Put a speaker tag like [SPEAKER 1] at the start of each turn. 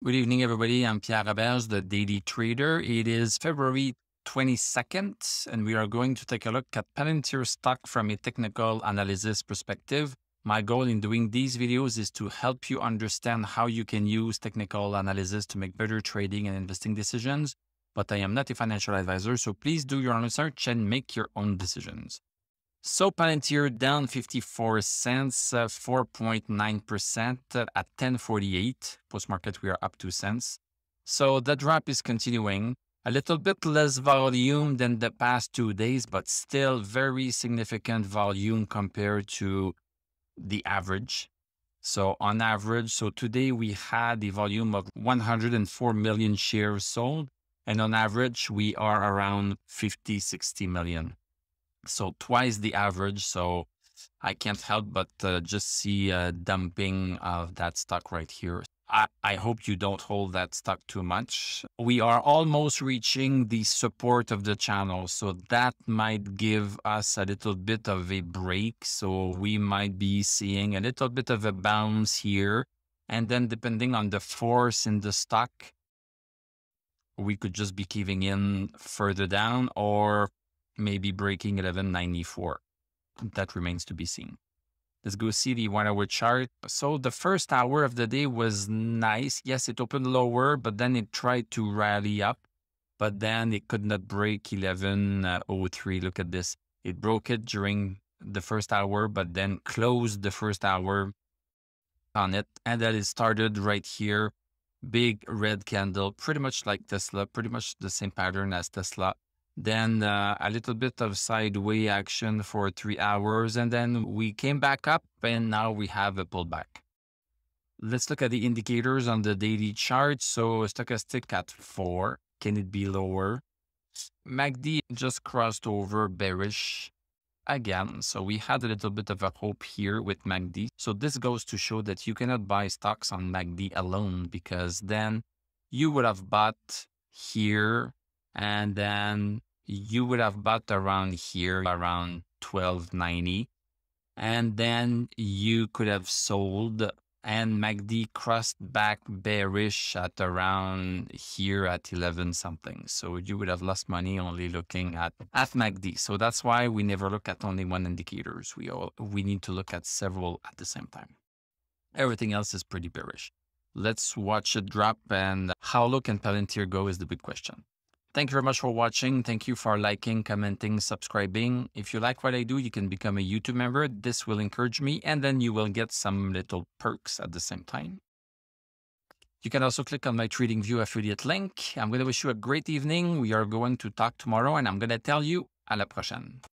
[SPEAKER 1] Good evening, everybody. I'm Pierre Roberge, the Daily Trader. It is February 22nd, and we are going to take a look at Palantir stock from a technical analysis perspective. My goal in doing these videos is to help you understand how you can use technical analysis to make better trading and investing decisions. But I am not a financial advisor, so please do your own research and make your own decisions. So Palantir down 54 cents, 4.9% at 10.48. Post-market, we are up 2 cents. So the drop is continuing. A little bit less volume than the past 2 days, but still very significant volume compared to the average. So on average, so today we had a volume of 104 million shares sold. And on average, we are around 50, 60 million. So twice the average. So I can't help but just see a dumping of that stock right here. I hope you don't hold that stock too much. We are almost reaching the support of the channel. So that might give us a little bit of a break. So we might be seeing a little bit of a bounce here. And then depending on the force in the stock, we could just be caving in further down or maybe breaking 1194. That remains to be seen. Let's go see the 1 hour chart. So the first hour of the day was nice. Yes, it opened lower, but then it tried to rally up, but then it could not break 1103. Look at this. It broke it during the first hour, but then closed the first hour on it. And then it started right here. Big red candle, pretty much like Tesla, pretty much the same pattern as Tesla. Then a little bit of sideways action for 3 hours, and then we came back up, and now we have a pullback. Let's look at the indicators on the daily chart. So stochastic at 4. Can it be lower? MACD just crossed over bearish again. So we had a little bit of a hope here with MACD. So this goes to show that you cannot buy stocks on MACD alone, because then you would have bought here, and then you would have bought around here, around 1290. And then you could have sold, and MACD crossed back bearish at around here at 11 something. So you would have lost money only looking at MACD. So that's why we never look at only one indicators. We need to look at several at the same time. Everything else is pretty bearish. Let's watch it drop, and how low can Palantir go is the big question. Thank you very much for watching. Thank you for liking, commenting, subscribing. If you like what I do, you can become a YouTube member. This will encourage me, and then you will get some little perks at the same time. You can also click on my TradingView affiliate link. I'm going to wish you a great evening. We are going to talk tomorrow, and I'm going to tell you à la prochaine.